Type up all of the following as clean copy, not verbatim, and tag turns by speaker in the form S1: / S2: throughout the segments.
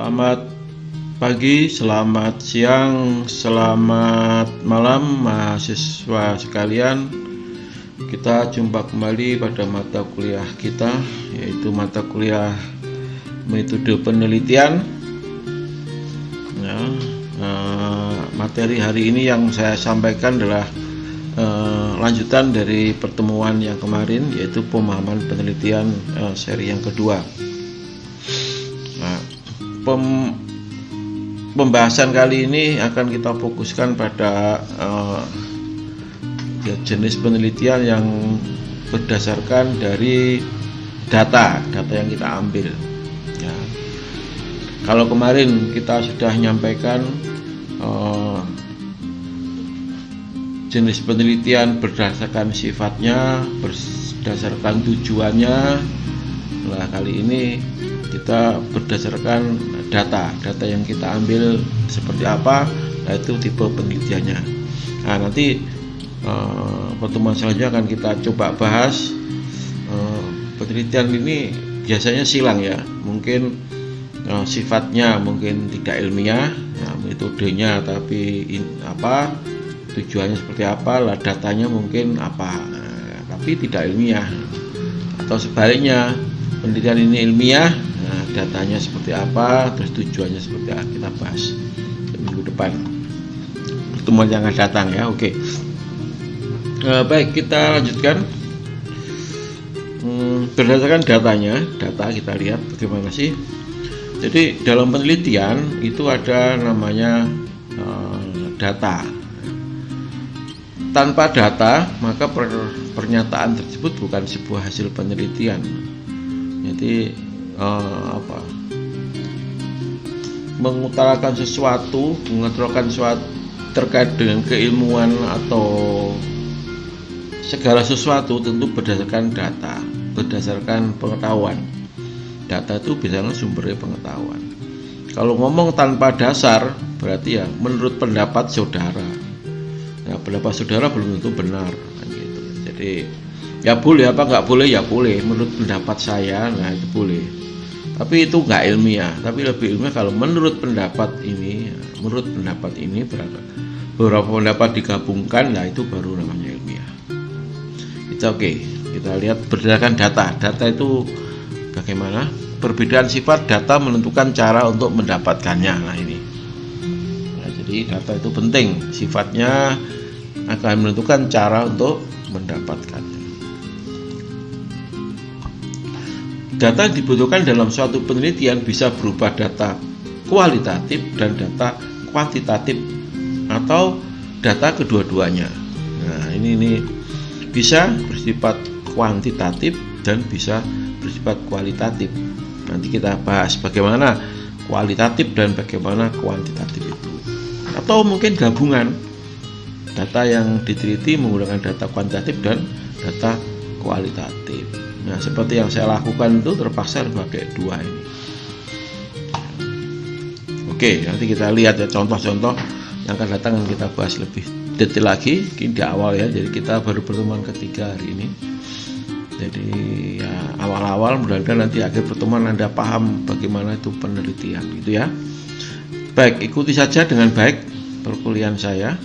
S1: Selamat pagi, selamat siang, selamat malam mahasiswa sekalian. Kita jumpa kembali pada mata kuliah kita, yaitu mata kuliah metode penelitian. Materi hari ini yang saya sampaikan adalah lanjutan dari pertemuan yang kemarin, yaitu pemahaman penelitian seri yang kedua. Pembahasan kali ini akan kita fokuskan pada jenis penelitian yang berdasarkan dari data yang kita ambil. Ya. Kalau kemarin kita sudah menyampaikan jenis penelitian berdasarkan sifatnya, berdasarkan tujuannya. Nah, kali ini kita berdasarkan data yang kita ambil seperti apa, nah itu tipe penelitiannya. Nah, nanti pertemuan selanjutnya akan kita coba bahas penelitian ini biasanya silang ya, mungkin sifatnya mungkin tidak ilmiah, nah, metodenya tapi tujuannya seperti apa, lah datanya mungkin apa, tapi tidak ilmiah, atau sebaliknya penelitian ini ilmiah, nah, datanya seperti apa, terus tujuannya seperti apa, kita bahas minggu depan pertemuan yang akan datang ya. Oke. Baik, kita lanjutkan. Berdasarkan data kita lihat bagaimana sih. Jadi dalam penelitian itu ada namanya data. Tanpa data maka pernyataan tersebut bukan sebuah hasil penelitian. Jadi mengutarakan sesuatu, mengutarakan sesuatu terkait dengan keilmuan atau segala sesuatu tentu berdasarkan data, berdasarkan pengetahuan. Data itu biasanya sumbernya pengetahuan. Kalau ngomong tanpa dasar berarti ya menurut pendapat saudara. Nah, pendapat saudara belum tentu benar kan gitu. Jadi ya boleh apa nggak boleh, ya boleh menurut pendapat saya, nah itu boleh, tapi itu nggak ilmiah. Tapi lebih ilmiah kalau menurut pendapat ini beberapa pendapat digabungkan, nah itu baru namanya ilmiah. Itu oke. Kita lihat berdasarkan data itu bagaimana perbedaan sifat data menentukan cara untuk mendapatkannya. Nah ini, nah, jadi data itu penting, sifatnya akan menentukan cara untuk mendapatkannya. Data yang dibutuhkan dalam suatu penelitian bisa berupa data kualitatif dan data kuantitatif atau data kedua-duanya. Nah, ini bisa bersifat kuantitatif dan bisa bersifat kualitatif. Nanti kita bahas bagaimana kualitatif dan bagaimana kuantitatif itu. Atau mungkin gabungan data yang diteliti menggunakan data kuantitatif dan data kualitatif. Nah, seperti yang saya lakukan itu terpaksa pakai dua ini. Oke, nanti kita lihat ya contoh-contoh yang akan datang, yang kita bahas lebih detail lagi di awal ya. Jadi kita baru pertemuan ketiga hari ini. Jadi ya awal-awal, mudah-mudahan nanti akhir pertemuan Anda paham bagaimana itu penelitian gitu ya. Baik, ikuti saja dengan baik perkuliahan saya.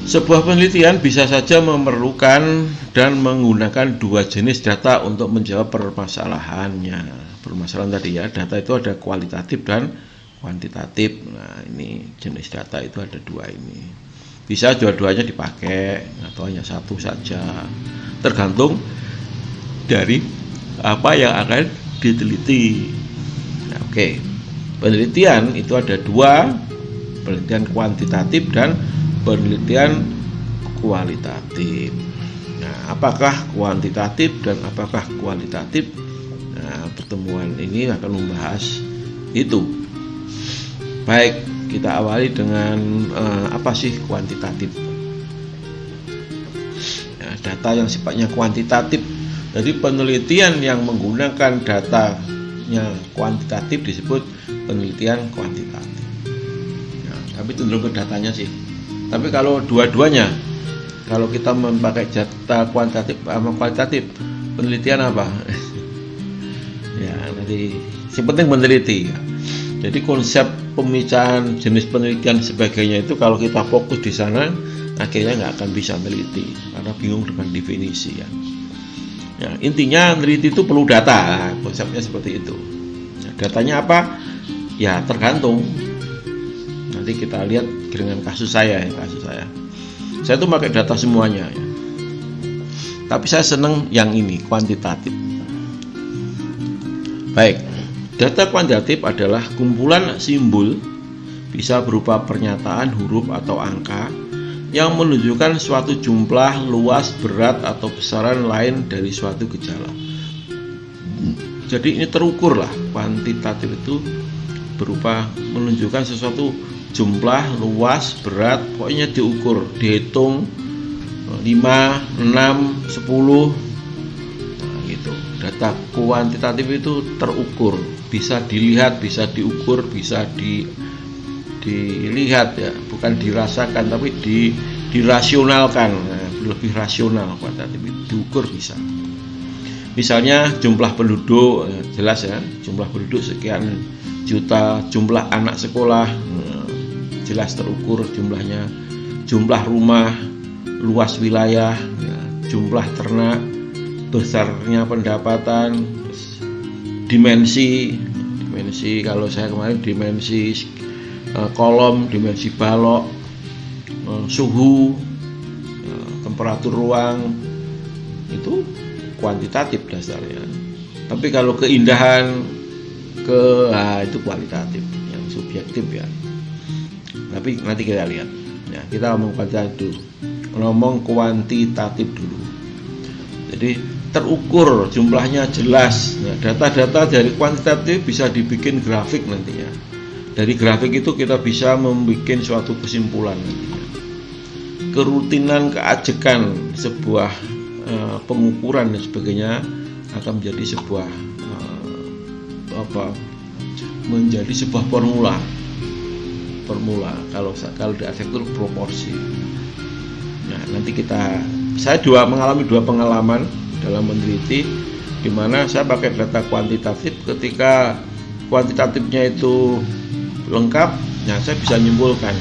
S1: Sebuah penelitian bisa saja memerlukan dan menggunakan dua jenis data untuk menjawab permasalahannya. Permasalahan tadi ya, data itu ada kualitatif dan kuantitatif. Nah, ini jenis data itu ada dua ini. Bisa dua-duanya dipakai atau hanya satu saja, tergantung dari apa yang akan diteliti. Nah, oke. Penelitian itu ada dua, penelitian kuantitatif dan penelitian kualitatif. Nah, apakah kuantitatif dan apakah kualitatif? Nah, pertemuan ini akan membahas itu. Baik, kita awali dengan apa sih kuantitatif? Nah, data yang sifatnya kuantitatif. Jadi penelitian yang menggunakan datanya kuantitatif disebut penelitian kuantitatif. Nah, tapi cenderung ke datanya sih. Tapi kalau dua-duanya, kalau kita memakai data kuantitatif sama kualitatif, penelitian apa? Ya, nanti yang penting meneliti ya. Jadi konsep pemisahan jenis penelitian sebagainya itu kalau kita fokus di sana akhirnya nggak akan bisa meneliti karena bingung dengan definisi ya. Ya, intinya meneliti itu perlu data, konsepnya seperti itu. Nah, datanya apa? Ya tergantung. Nanti kita lihat dengan kasus saya ya, Saya tuh pakai data semuanya ya. Tapi saya seneng yang ini, kuantitatif. Baik, data kuantitatif adalah kumpulan simbol, bisa berupa pernyataan, huruf, atau angka, yang menunjukkan suatu jumlah, luas, berat, atau besaran lain dari suatu gejala. Jadi ini terukur lah, kuantitatif itu berupa menunjukkan sesuatu jumlah, luas, berat, pokoknya diukur, dihitung 5, 6, 10. Nah, gitu. Data kuantitatif itu terukur, bisa dilihat, bisa diukur, bisa dilihat ya, bukan dirasakan tapi dirasionalkan. Nah, lebih rasional kuantitatif itu diukur bisa. Misalnya jumlah penduduk, jelas ya, jumlah penduduk sekian juta, jumlah anak sekolah, jelas terukur jumlahnya, jumlah rumah, luas wilayah, ya, jumlah ternak, besarnya pendapatan, dimensi kalau saya kemarin dimensi kolom, dimensi balok, suhu, temperatur ruang, itu kuantitatif dasarnya. Tapi kalau keindahan itu kualitatif, yang subjektif ya. Tapi nanti kita lihat ya, kita ngomong kuantitatif dulu. Jadi terukur, jumlahnya jelas. Nah, data-data dari kuantitatif bisa dibikin grafik nantinya. Dari grafik itu kita bisa membuat suatu kesimpulan nantinya. Kerutinan, keajekan sebuah pengukuran dan sebagainya akan menjadi sebuah menjadi sebuah formula. Kalau di arsitektur proporsi. Nah, nanti saya mengalami dua pengalaman dalam meneliti, di mana saya pakai data kuantitatif. Ketika kuantitatifnya itu lengkap, nah saya bisa menyimpulkan.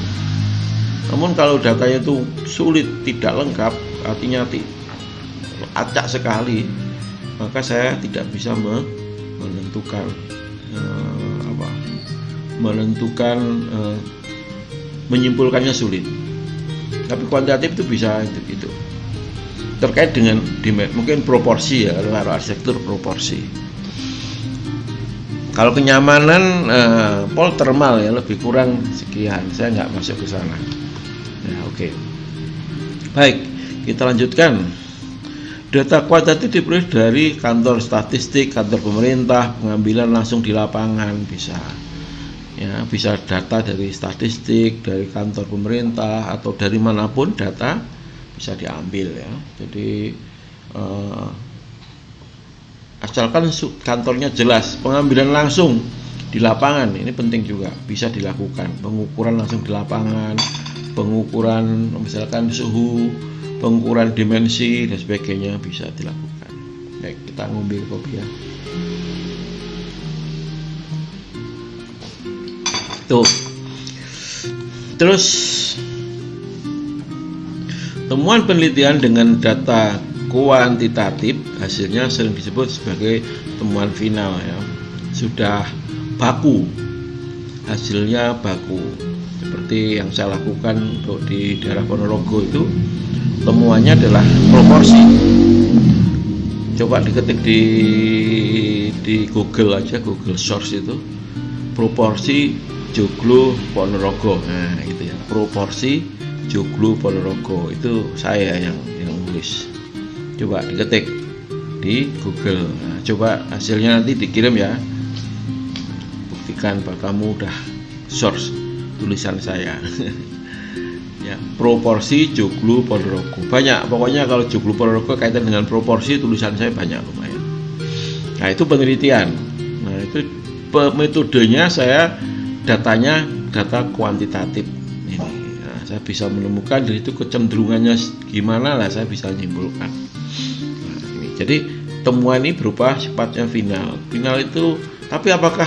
S1: Namun kalau datanya itu sulit, tidak lengkap, artinya acak sekali, maka saya tidak bisa menyimpulkannya sulit. Tapi kuantitatif itu bisa itu terkait dengan mungkin proporsi ya, kalau arsitektur proporsi. Kalau kenyamanan pol thermal ya lebih kurang sekian, saya nggak masuk ke sana ya. Oke. Baik, kita lanjutkan. Data kuantitatif diperoleh dari kantor statistik, kantor pemerintah, pengambilan langsung di lapangan bisa. Ya, bisa data dari statistik, dari kantor pemerintah, atau dari manapun data bisa diambil ya. Jadi asalkan kantornya jelas, pengambilan langsung di lapangan ini penting juga, bisa dilakukan. Pengukuran langsung di lapangan, pengukuran misalkan suhu, pengukuran dimensi dan sebagainya bisa dilakukan. Baik, kita ngambil kopi ya. Tuh. Terus temuan penelitian dengan data kuantitatif hasilnya sering disebut sebagai temuan final ya. Sudah baku. Hasilnya baku. Seperti yang saya lakukan untuk di daerah Ponorogo itu, temuannya adalah proporsi. Coba diketik di Google aja, Google Source itu, proporsi Joglo Ponorogo. Nah, itu ya, proporsi Joglo Ponorogo. Itu saya yang nulis. Coba diketik di Google. Nah, coba hasilnya nanti dikirim ya. Buktikan bahwa kamu udah source tulisan saya. Ya, proporsi Joglo Ponorogo. Banyak, pokoknya kalau Joglo Ponorogo kaitan dengan proporsi, tulisan saya banyak lumayan. Nah, itu penelitian. Nah, itu metodenya datanya data kuantitatif ini. Nah, saya bisa menemukan dari itu kecenderungannya gimana lah, saya bisa menyimpulkan. Nah, ini. Jadi temuan ini berupa sifatnya final. Final itu, tapi apakah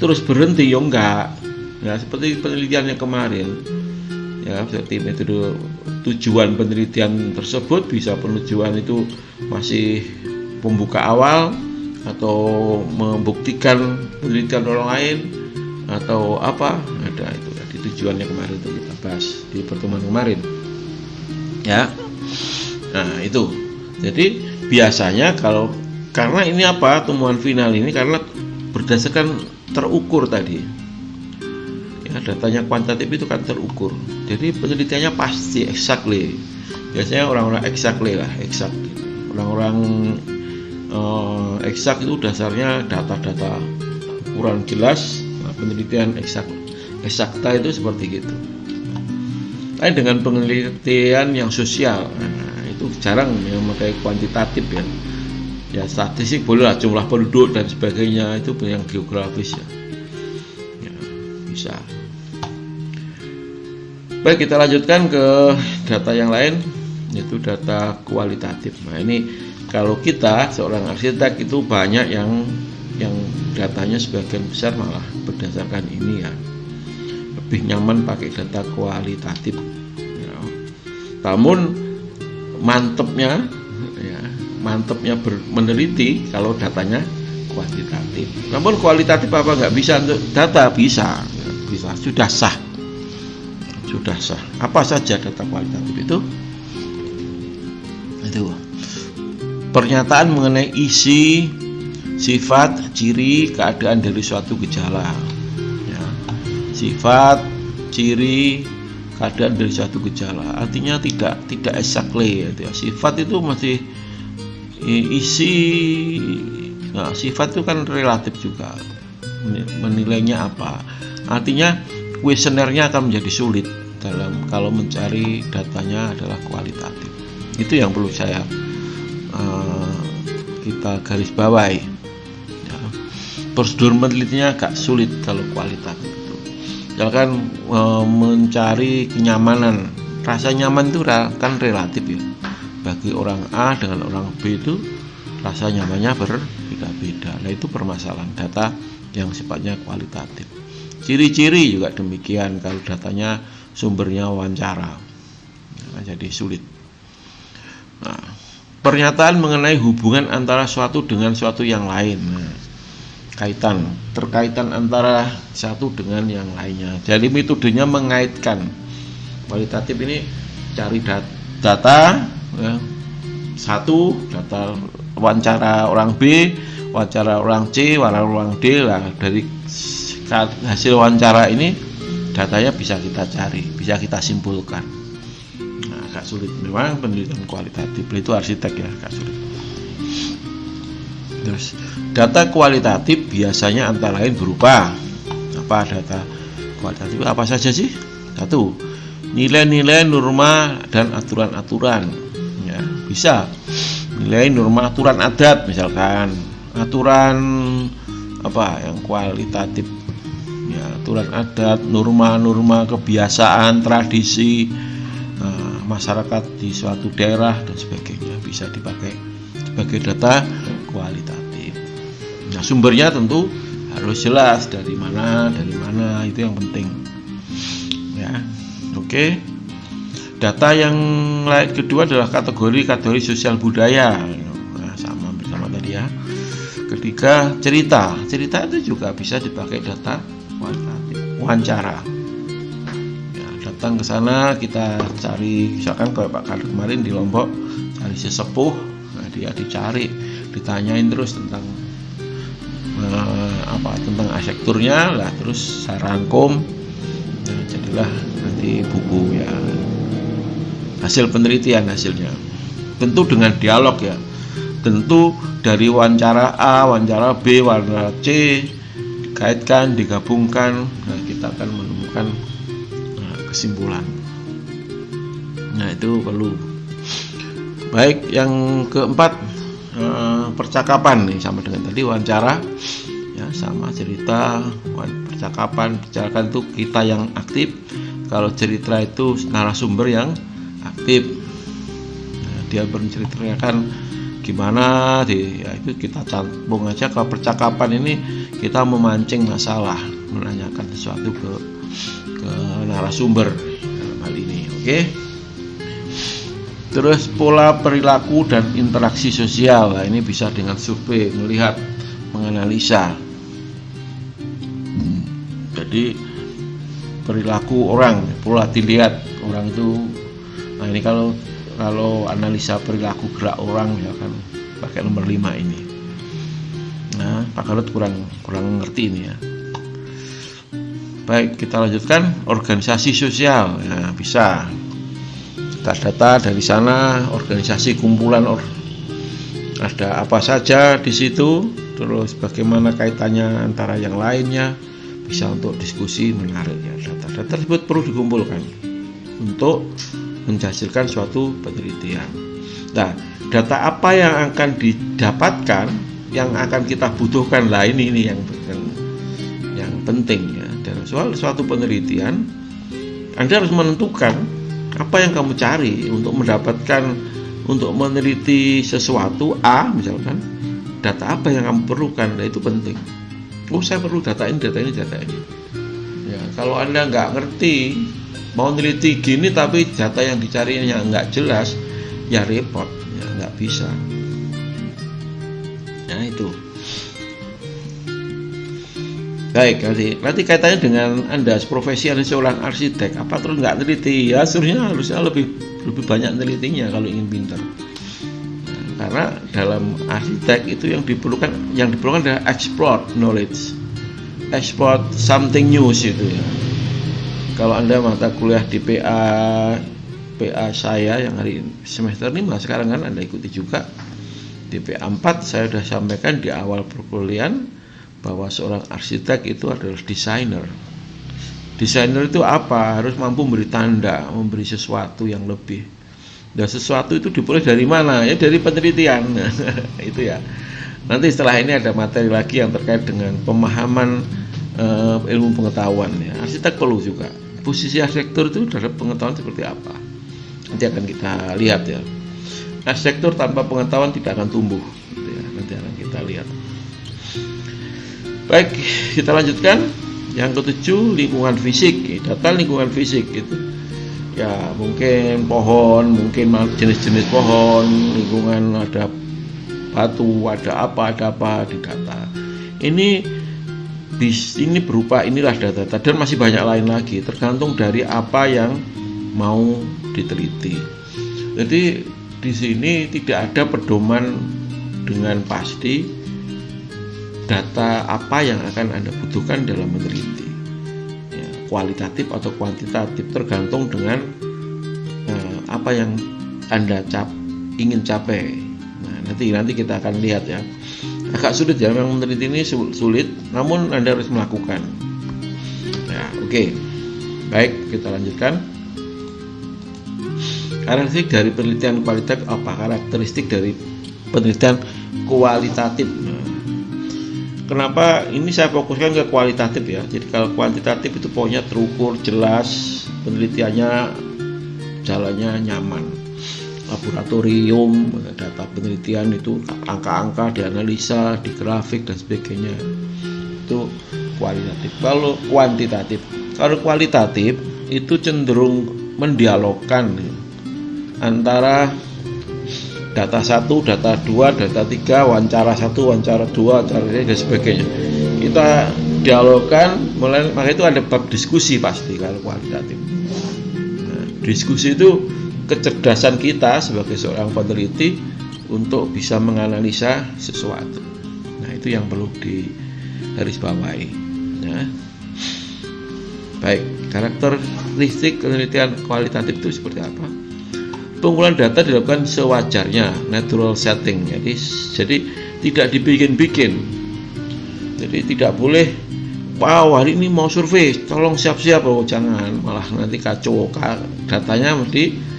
S1: terus berhenti? Ya enggak. Ya seperti penelitian yang kemarin. Ya seperti metode tujuan penelitian tersebut, bisa penelitian itu masih pembuka awal atau membuktikan penelitian orang lain atau apa, ada itu tadi tujuannya kemarin itu kita bahas di pertemuan kemarin ya. Nah itu, jadi biasanya karena ini apa, temuan final ini karena berdasarkan terukur tadi ya, datanya kuantitatif itu kan terukur, jadi penelitiannya pasti exactly. Biasanya orang-orang exactly lah, exact. Orang-orang exact itu dasarnya data-data ukuran jelas. Nah, penelitian eksakta itu seperti gitu. Tapi dengan penelitian yang sosial, nah, itu jarang yang memakai kuantitatif ya. Ya statistik boleh lah, jumlah penduduk dan sebagainya, itu yang geografis ya. Ya bisa. Baik, kita lanjutkan ke data yang lain, yaitu data kualitatif. Nah ini kalau kita seorang arsitek itu banyak yang datanya sebagian besar malah berdasarkan ini ya, lebih nyaman pakai data kualitatif ya. Namun mantepnya meneliti kalau datanya kuantitatif. Namun kualitatif apa nggak bisa untuk data? Bisa, sudah sah. Apa saja data kualitatif itu pernyataan mengenai isi, sifat, ciri, keadaan dari suatu gejala ya. Sifat, ciri, keadaan dari suatu gejala, artinya tidak exactly ya. Sifat itu masih isi. Nah, sifat itu kan relatif juga, menilainya apa, artinya kuesionernya akan menjadi sulit kalau mencari datanya adalah kualitatif. Itu yang perlu kita garis bawahi ya. Prosedur menelitinya agak sulit kalau kualitatif itu. Misalkan mencari kenyamanan, rasa nyaman itu kan relatif ya. Bagi orang A dengan orang B itu rasa nyamannya berbeda-beda. Nah itu permasalahan data yang sifatnya kualitatif. Ciri-ciri juga demikian, kalau datanya sumbernya wawancara, nah, jadi sulit. Nah, pernyataan mengenai hubungan antara suatu dengan suatu yang lain, nah, terkaitan antara satu dengan yang lainnya. Jadi metodenya mengaitkan. Kualitatif ini cari data ya, satu, data wawancara orang B, wawancara orang C, wawancara orang D. Lah dari hasil wawancara ini datanya bisa kita cari, bisa kita simpulkan. Nah, agak sulit memang penelitian kualitatif, itu arsitek ya, agak sulit. Terus data kualitatif biasanya antara lain berupa apa? Data kualitatif apa saja sih? Satu, nilai-nilai, norma dan aturan-aturan ya, bisa nilai, norma, aturan adat, misalkan aturan apa yang kualitatif ya, aturan adat, norma kebiasaan, tradisi masyarakat di suatu daerah dan sebagainya, bisa dipakai sebagai data kualitatif. Nah, sumbernya tentu harus jelas dari mana, itu yang penting ya. Oke. Data yang lain kedua adalah kategori sosial budaya. Nah, sama tadi ya. Ketiga, cerita itu juga bisa dipakai data kualitatif. Wawancara ya, datang ke sana kita cari, misalkan kalau Pak Kadir kemarin di Lombok cari sesepuh, nah dia dicari, ditanyain terus tentang tentang arsitekturnya lah, terus saya rangkum, nah jadilah nanti buku ya, hasil penelitian hasilnya. Tentu dengan dialog ya, tentu dari wawancara A, wawancara B, wawancara C dikaitkan, digabungkan, nah kita akan menemukan kesimpulan. Nah itu perlu. Baik, yang keempat percakapan nih, sama dengan tadi wawancara ya, sama cerita, percakapan itu kita yang aktif, kalau cerita itu narasumber yang aktif. Nah, dia menceritakan gimana ya itu kita campung aja ke percakapan ini, kita memancing masalah, menanyakan sesuatu ke narasumber dalam hal ini. Oke. Terus pola perilaku dan interaksi sosial. Nah, ini bisa dengan survei, melihat, menganalisa. Jadi perilaku orang, pola dilihat orang itu. Nah, ini kalau analisa perilaku gerak orang ya kan pakai nomor 5 ini. Nah, Pak Galut kurang ngerti ini ya. Baik, kita lanjutkan organisasi sosial. Nah, bisa data dari sana, organisasi kumpulan ada apa saja di situ, terus bagaimana kaitannya antara yang lainnya, bisa untuk diskusi menarik ya. Data tersebut perlu dikumpulkan untuk menghasilkan suatu penelitian. Nah, data apa yang akan didapatkan, yang akan kita butuhkan, lah ini yang penting ya. Dalam suatu penelitian, Anda harus menentukan apa yang kamu cari untuk meneliti sesuatu A misalkan. Data apa yang kamu perlukan, nah itu penting. Oh, saya perlu data ini. Ya, kalau Anda nggak ngerti, mau neliti gini tapi data yang dicarinya nggak jelas, ya repot, ya nggak bisa. Nah itu. Baik, nanti kaitannya dengan Anda profesi Anda seorang arsitek, apa terus nggak neliti? Ya harusnya lebih banyak nelitinya kalau ingin pintar. Nah, karena dalam arsitek itu yang diperlukan adalah explore knowledge, explore something new itu ya. Kalau Anda mata kuliah di PA saya yang hari semester 5 sekarang kan Anda ikuti juga. Di PA 4 saya sudah sampaikan di awal perkuliahan bahwa seorang arsitek itu adalah desainer. Desainer itu apa? Harus mampu memberi tanda, memberi sesuatu yang lebih. Dan sesuatu itu diperoleh dari mana? Ya dari penelitian. Itu ya. Nanti setelah ini ada materi lagi yang terkait dengan pemahaman ilmu pengetahuan ya. Arsitek perlu juga. Posisi arsitektur itu terhadap pengetahuan seperti apa? Nanti akan kita lihat ya. Arsitektur tanpa pengetahuan tidak akan tumbuh ya. Nanti akan kita lihat. Baik, kita lanjutkan. Yang ketujuh, lingkungan fisik. Data lingkungan fisik itu ya mungkin pohon, mungkin jenis-jenis pohon, lingkungan ada batu, ada apa di data. Ini berupa inilah data dan masih banyak lain lagi, tergantung dari apa yang mau diteliti. Jadi di sini tidak ada pedoman dengan pasti data apa yang akan Anda butuhkan dalam meneliti. Ya, kualitatif atau kuantitatif tergantung dengan apa yang Anda ingin capai. Nah, nanti kita akan lihat ya. Agak sulit ya, memang meneliti ini sulit, namun Anda harus melakukan. Ya, oke. Baik, kita lanjutkan. Karakteristik dari penelitian kualitatif apa? Karakteristik dari penelitian kualitatif. Nah, kenapa ini saya fokuskan ke kualitatif ya. Jadi kalau kuantitatif itu pokoknya terukur, jelas, penelitiannya jalannya nyaman. Laboratorium, data penelitian itu angka-angka dianalisa, di grafik dan sebagainya. Itu kualitatif. Kalau kualitatif itu cenderung mendialogkan antara data 1, data 2, data 3, wawancara 1, wawancara 2, wawancara 3 dan sebagainya. Kita dialogkan, maka itu ada bab diskusi pasti kalau kualitatif. Nah, diskusi itu kecerdasan kita sebagai seorang peneliti untuk bisa menganalisa sesuatu. Nah, itu yang perlu digarisbawahi. Ya. Baik, karakteristik penelitian kualitatif itu seperti apa? Pengumpulan data dilakukan sewajarnya, natural setting. Jadi tidak dibikin-bikin. Jadi tidak boleh, wow hari ini mau survei, tolong siap-siap, oh jangan, malah nanti kacau, datanya mesti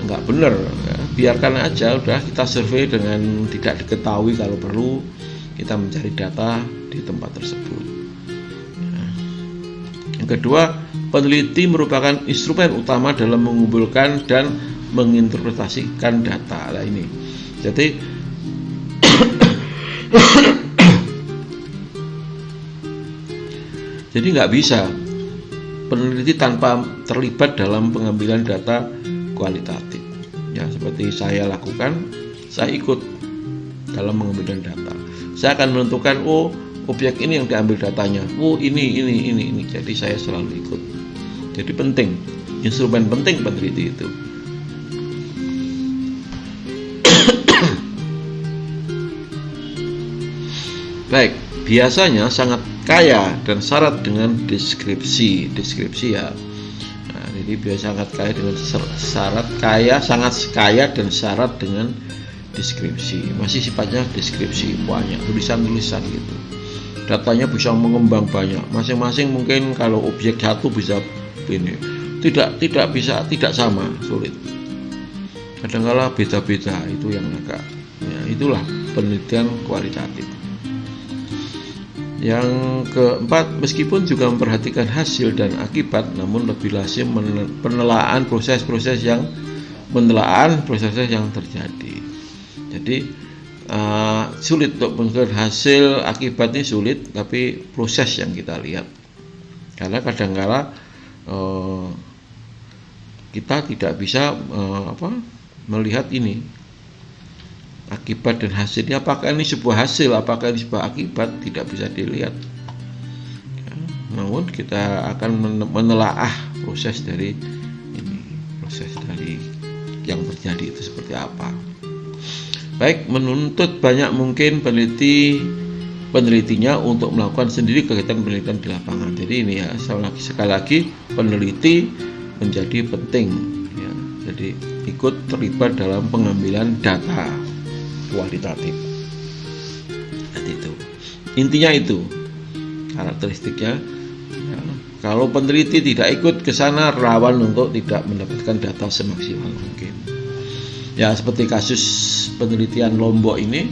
S1: nggak benar ya. Biarkan aja, udah kita survei dengan tidak diketahui, kalau perlu kita mencari data di tempat tersebut. Nah, yang kedua, peneliti merupakan instrumen utama dalam mengumpulkan dan menginterpretasikan data. Nah, ini jadi Jadi nggak bisa peneliti tanpa terlibat dalam pengambilan data kualitatif. Ya, seperti saya lakukan, saya ikut dalam pengambilan data. Saya akan menentukan, oh objek ini yang diambil datanya, oh ini. Jadi saya selalu ikut. Jadi penting, instrumen penting peneliti itu. Baik, biasanya sangat kaya dan syarat dengan deskripsi ya. Nah, jadi biasa sangat kaya dengan syarat sangat kaya dan syarat dengan deskripsi. Masih sifatnya deskripsi, banyak tulisan-tulisan gitu. Datanya bisa mengembang banyak. Masing-masing mungkin kalau objek satu bisa ini, tidak bisa, tidak sama, sulit. Kadang-kala beda-beda, itu yang agak. Ya, itulah penelitian kualitatif. Yang keempat, meskipun juga memperhatikan hasil dan akibat, namun lebih hasil penelaahan proses-proses yang terjadi. Jadi sulit untuk mengukur hasil akibat ini sulit, tapi proses yang kita lihat. Karena kadang-kala kita tidak bisa melihat ini akibat dan hasilnya, apakah ini sebuah hasil, apakah ini sebuah akibat, tidak bisa dilihat. Ya, namun kita akan menelaah proses dari yang terjadi itu seperti apa. Baik, menuntut banyak mungkin penelitinya untuk melakukan sendiri kegiatan penelitian di lapangan. Jadi ini ya, sekali lagi peneliti menjadi penting. Ya, jadi ikut terlibat dalam pengambilan data kualitatif. Itu intinya, itu karakteristiknya. Ya, kalau peneliti tidak ikut ke sana, rawan untuk tidak mendapatkan data semaksimal mungkin. Ya, seperti kasus penelitian Lombok ini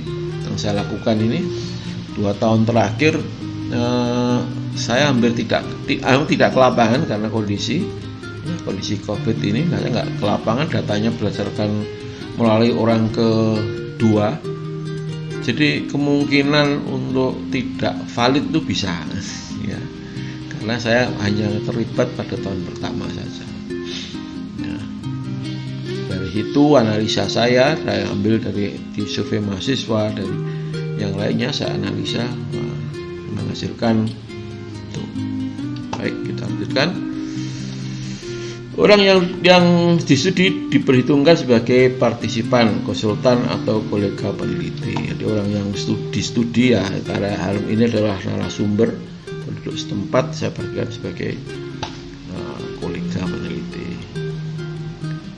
S1: yang saya lakukan ini 2 tahun terakhir, saya hampir tidak ke lapangan karena kondisi COVID ini. Saya nggak ke lapangan, datanya berdasarkan melalui orang kedua. Jadi kemungkinan untuk tidak valid itu bisa, ya, karena saya hanya terlibat pada tahun pertama saja. Ya. Dari itu analisa saya ambil dari survei mahasiswa, dari yang lainnya saya analisa, menghasilkan itu. Baik, kita lanjutkan. Orang yang distudi diperhitungkan sebagai partisipan, konsultan atau kolega peneliti. Jadi orang yang studi ya, karena hal ini adalah narasumber penduduk setempat, saya bagikan sebagai kolega peneliti,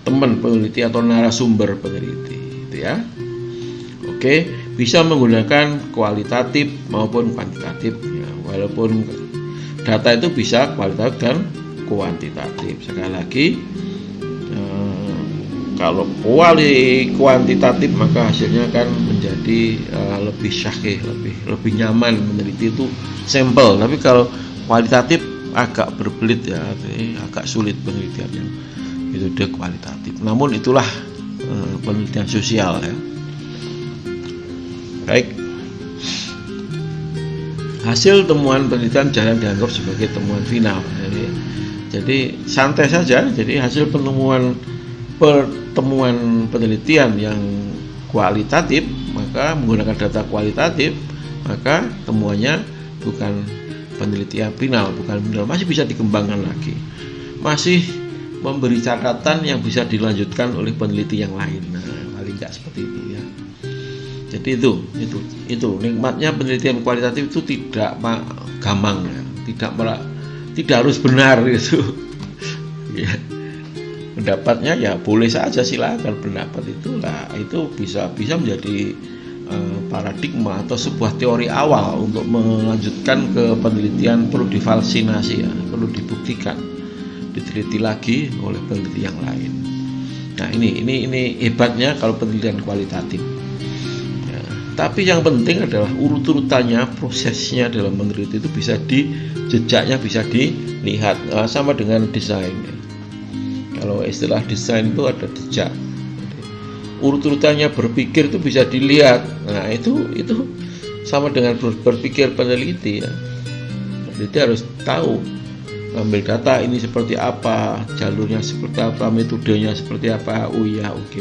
S1: teman peneliti atau narasumber peneliti, itu ya. Oke, bisa menggunakan kualitatif maupun kuantitatif, ya, walaupun data itu bisa kualitatif dan kuantitatif. Sekali lagi, kalau kuantitatif maka hasilnya akan menjadi lebih syahih, lebih nyaman meneliti itu sampel. Tapi kalau kualitatif agak berbelit ya, agak sulit penelitiannya. Itu dia kualitatif. Namun itulah penelitian sosial ya. Baik. Hasil temuan penelitian jangan dianggap sebagai temuan final. Jadi santai saja. Jadi hasil pertemuan penelitian yang kualitatif, maka menggunakan data kualitatif, maka temuannya bukan penelitian final, masih bisa dikembangkan lagi, masih memberi catatan yang bisa dilanjutkan oleh peneliti yang lain. Nah, paling nggak seperti itu ya. Jadi itu nikmatnya penelitian kualitatif itu tidak gampang ya, tidak harus benar gitu. Ya. Pendapatnya ya boleh saja, silakan pendapat itu bisa menjadi paradigma atau sebuah teori awal untuk melanjutkan ke penelitian. Perlu divaksinasi ya, perlu dibuktikan, diteliti lagi oleh peneliti yang lain. Nah ini hebatnya kalau penelitian kualitatif. Tapi yang penting adalah urut-urutannya, prosesnya dalam meneliti itu jejaknya bisa dilihat, sama dengan desain. Kalau istilah desain itu ada jejak, urut-urutannya berpikir itu bisa dilihat. Nah itu sama dengan berpikir peneliti ya. Peneliti harus tahu ambil data ini seperti apa, jalurnya seperti apa, metodenya seperti apa. Oh ya, oke.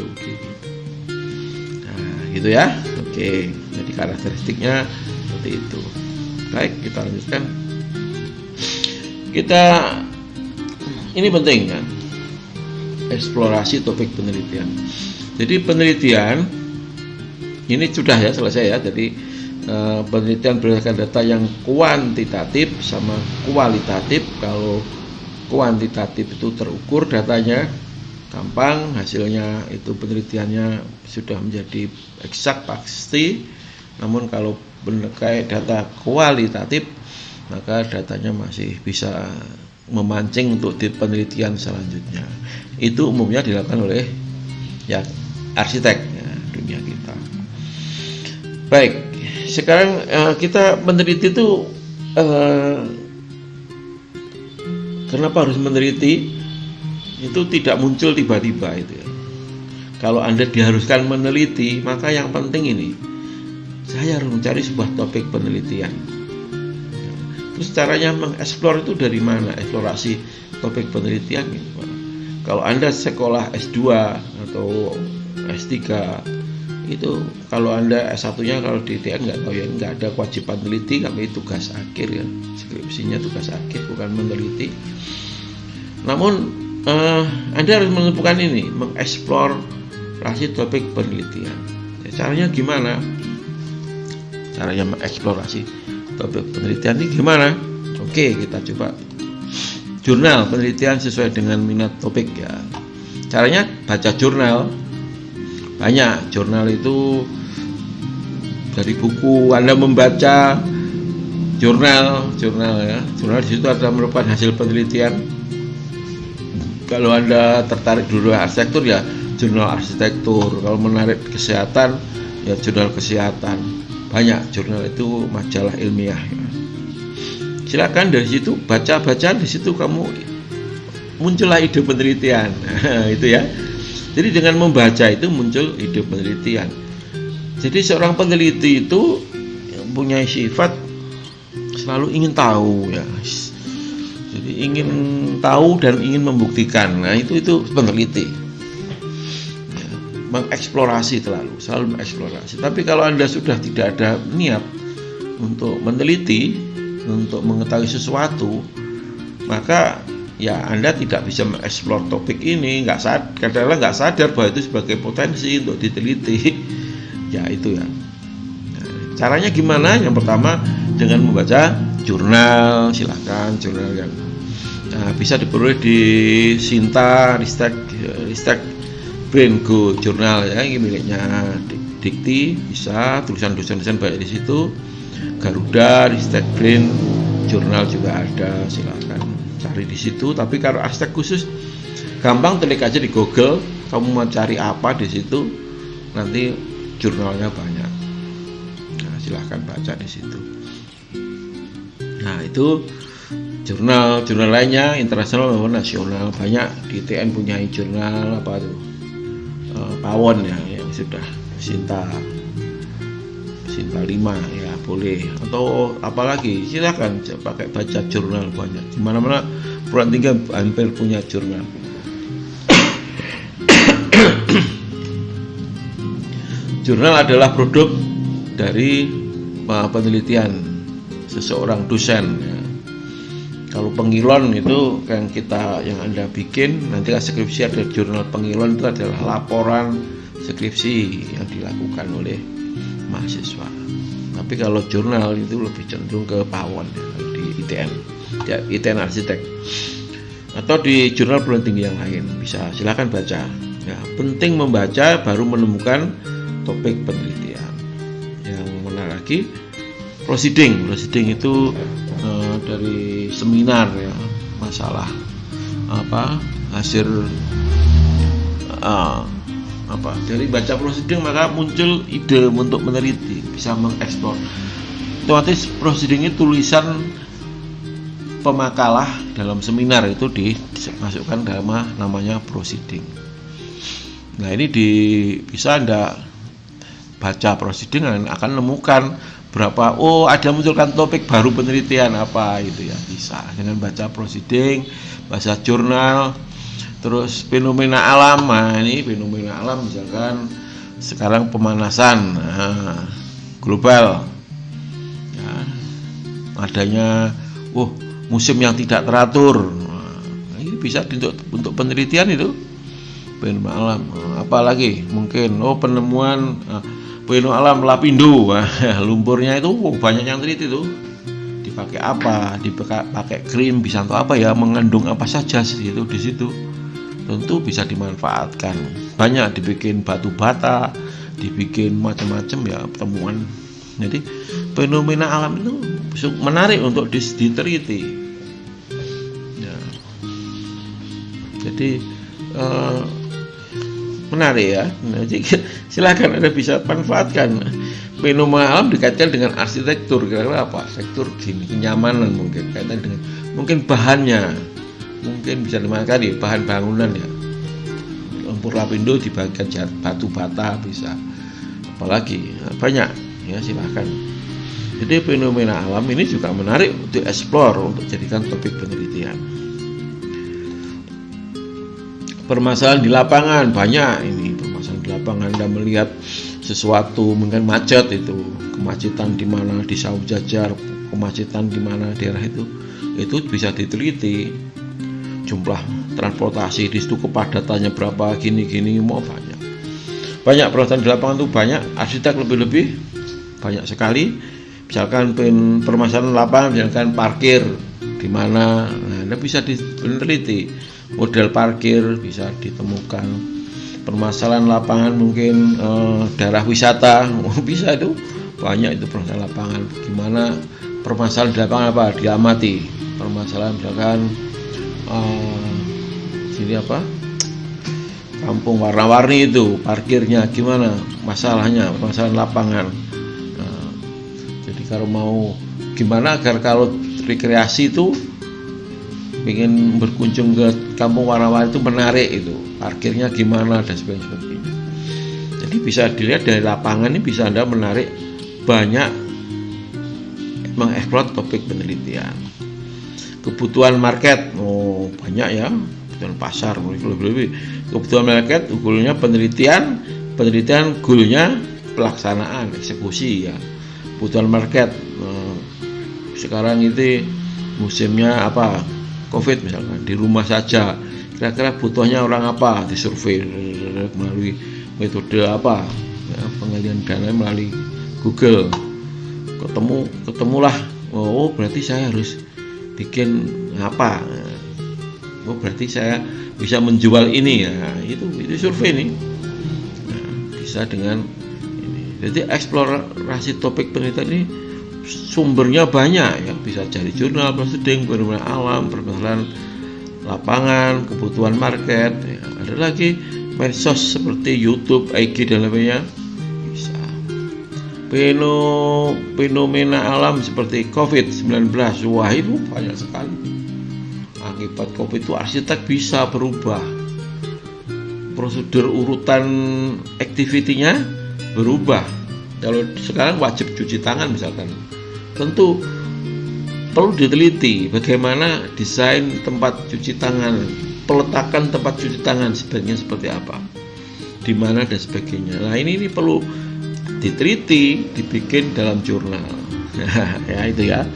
S1: Nah, gitu ya. Oke, jadi karakteristiknya seperti itu. Baik, kita lanjutkan. Ini penting kan, eksplorasi topik penelitian. Jadi penelitian ini sudah ya selesai ya. Jadi penelitian berdasarkan data yang kuantitatif sama kualitatif. Kalau kuantitatif itu terukur datanya, gampang, hasilnya itu penelitiannya sudah menjadi eksak pasti. Namun kalau kayak data kualitatif, maka datanya masih bisa memancing untuk di penelitian selanjutnya. Itu umumnya dilakukan oleh ya arsitek ya, dunia kita. Baik, sekarang kita meneliti itu kenapa harus meneliti? Itu tidak muncul tiba-tiba itu ya. Kalau Anda diharuskan meneliti, maka yang penting ini, saya harus mencari sebuah topik penelitian. Terus caranya mengeksplor itu dari mana? Eksplorasi topik penelitian gitu. Kalau Anda sekolah S2 atau S3 itu, kalau Anda S1-nya kalau di ITN nggak tahu ya, nggak ada kewajiban teliti, kami tugas akhir ya, skripsinya tugas akhir bukan meneliti. Namun Anda harus menentukan ini, mengeksplorasi topik penelitian. Ya, caranya gimana? Caranya mengeksplorasi topik penelitian ini gimana? Oke, kita coba. Jurnal penelitian sesuai dengan minat topik ya. Caranya baca jurnal. Banyak jurnal itu dari buku. Anda membaca jurnal ya. Jurnal di situ ada merupakan hasil penelitian. Kalau Anda tertarik dulu arsitektur ya jurnal arsitektur. Kalau menarik kesehatan ya jurnal kesehatan. Banyak jurnal itu majalah ilmiah ya. Silakan dari situ baca di situ kamu muncullah ide penelitian. Itu ya. Jadi dengan membaca itu muncul ide penelitian. Jadi seorang peneliti itu punya sifat selalu ingin tahu ya. Jadi ingin tahu dan ingin membuktikan. Nah, itu peneliti. Ya, mengeksplorasi selalu mengeksplorasi. Tapi kalau Anda sudah tidak ada niat untuk meneliti, untuk mengetahui sesuatu, maka ya Anda tidak bisa mengeksplor topik ini, kadang-kadang nggak sadar bahwa itu sebagai potensi untuk diteliti. Ya itu ya. Nah, caranya gimana? Yang pertama dengan membaca jurnal, silakan jurnal yang bisa diperoleh di Sinta Ristek Brain Go jurnal ya, ini miliknya Dikti, bisa tulisan-tulisan banyak di situ. Garuda, Ristek Brain jurnal juga ada, silakan cari di situ. Tapi kalau arsitek khusus gampang, klik aja di Google, kamu mau cari apa di situ, nanti jurnalnya banyak. Nah, silahkan baca di situ. Nah, itu jurnal lainnya internasional maupun nasional banyak. Di ITN punya jurnal apa tuh? Pawon ya, yang sudah Sinta 5 ya boleh, atau apalagi silakan pakai baca jurnal banyak. Di mana-mana perguruan tinggi hampir punya jurnal. Jurnal adalah produk dari penelitian seseorang dosen ya. Kalau pengilon itu yang Anda bikin, nanti skripsi ada jurnal pengilon, itu adalah laporan skripsi yang dilakukan oleh mahasiswa. Tapi kalau jurnal itu lebih cenderung ke Pawon ya, di ITN ya, ITN arsitek, atau di jurnal perguruan tinggi yang lain bisa, silakan baca ya. Penting membaca baru menemukan topik penelitian. Yang menarik lagi proceeding itu dari seminar ya, masalah hasil dari baca proceeding maka muncul ide untuk meneliti, bisa mengeksplor. Otomatis proceeding itu tulisan pemakalah dalam seminar itu dimasukkan dalam namanya proceeding. Nah, ini bisa Anda baca proceeding dan akan menemukan berapa, oh ada munculkan topik baru penelitian apa itu ya, bisa dengan baca proceeding, baca jurnal. Terus fenomena alam, nah ini fenomena alam misalkan sekarang pemanasan global, ya, adanya musim yang tidak teratur, ini bisa untuk penelitian itu fenomena alam. Apalagi mungkin penemuan fenomena alam Lapindo, lumpurnya itu banyak yang teliti tuh, dipakai apa, dipakai krim bisa untuk apa ya, mengandung apa saja itu di situ, tentu bisa dimanfaatkan. Banyak dibikin batu bata, dibikin macam-macam ya temuan. Jadi fenomena alam itu menarik untuk diteliti ya. Jadi menarik ya. Jadi silakan Anda bisa manfaatkan. Fenomena alam dikaitkan dengan arsitektur, kira-kira apa? Arsitektur gini, kenyamanan mungkin kaitan dengan mungkin bahannya, mungkin bisa dimakan bahan bangunan ya, lumpur Lapindo dibagikan batu bata bisa, apalagi banyak ya, silahkan. Jadi fenomena alam ini juga menarik untuk eksplor, untuk jadikan topik penelitian. Permasalahan di lapangan banyak, ini permasalahan di lapangan. Anda melihat sesuatu mungkin macet, itu kemacetan di mana di Sawu Jajar, kemacetan di mana daerah itu bisa diteliti. Jumlah transportasi di situ kepadatannya berapa, gini mau banyak permasalahan di lapangan itu banyak. Arsitek lebih banyak sekali. Misalkan permasalahan lapangan, misalkan parkir di mana, nah bisa diteliti, model parkir bisa ditemukan. Permasalahan lapangan mungkin daerah wisata, bisa itu banyak itu permasalahan lapangan. Gimana permasalahan di lapangan apa diamati, permasalahan misalkan sini apa, kampung warna-warni itu parkirnya gimana, masalahnya permasalahan lapangan. Jadi kalau mau gimana agar kalau rekreasi itu ingin berkunjung ke kampung warna-warni itu menarik, itu parkirnya gimana dan sebagainya. Jadi bisa dilihat dari lapangan ini, bisa Anda menarik banyak, mengeksplor topik penelitian. Kebutuhan market, banyak ya, kebutuhan pasar, lebih. Kebutuhan market, goalnya penelitian, goalnya pelaksanaan, eksekusi ya. Kebutuhan market, sekarang itu musimnya apa, COVID misalkan, di rumah saja, kira-kira butuhnya orang apa, disurvei melalui metode apa ya, pengalian dana melalui Google, ketemulah, berarti saya harus bikin apa, berarti saya bisa menjual ini ya, itu survei nih. Nah, bisa dengan ini. Jadi eksplorasi topik penelitian ini sumbernya banyak ya, bisa cari jurnal, proceeding, fenomena alam, permasalahan lapangan, kebutuhan market ya. Ada lagi medsos seperti YouTube, IG dan lainnya, bisa. Fenomena alam seperti COVID-19, wah itu banyak sekali. Akibat COVID itu arsitek bisa berubah, prosedur urutan activity-nya berubah. Kalau sekarang wajib cuci tangan misalkan, tentu perlu diteliti bagaimana desain tempat cuci tangan, peletakan tempat cuci tangan sebaiknya seperti apa, di mana dan sebagainya. Nah ini perlu diteliti, dibikin dalam jurnal. Ya itu ya.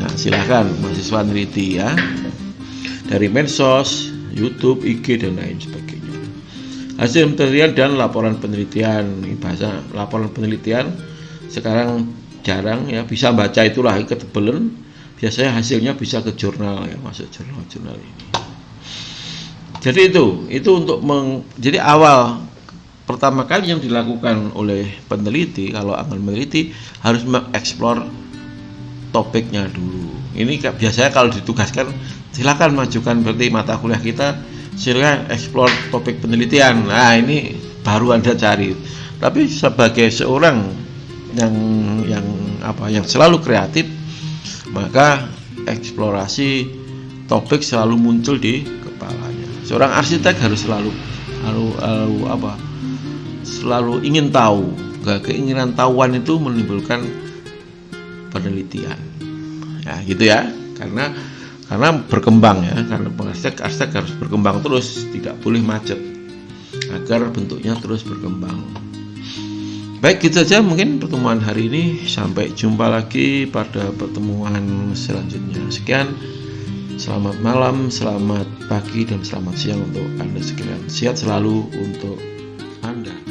S1: Nah silahkan mahasiswa neliti ya, dari medsos, YouTube, IG dan lain sebagainya. Hasil penelitian dan laporan penelitian, ini bahasa laporan penelitian sekarang jarang ya, bisa baca itulah ketebelan. Biasanya hasilnya bisa ke jurnal ya, masuk jurnal ini. Jadi itu untuk jadi awal pertama kali yang dilakukan oleh peneliti kalau akan meneliti harus mengeksplor topiknya dulu. Ini biasanya kalau ditugaskan silakan majukan berarti mata kuliah kita, silakan eksplor topik penelitian. Nah ini baru Anda cari. Tapi sebagai seorang yang selalu kreatif, maka eksplorasi topik selalu muncul di kepalanya. Seorang arsitek harus selalu ingin tahu. Keinginan tahuan itu menimbulkan
S2: penelitian. Ya, gitu ya. Karena berkembang ya, karena arsitek harus berkembang terus, tidak boleh macet agar bentuknya terus berkembang. Baik, gitu saja mungkin pertemuan hari ini. Sampai jumpa lagi pada pertemuan selanjutnya. Sekian, selamat malam, selamat pagi, dan selamat siang untuk Anda sekalian. Sehat selalu untuk Anda.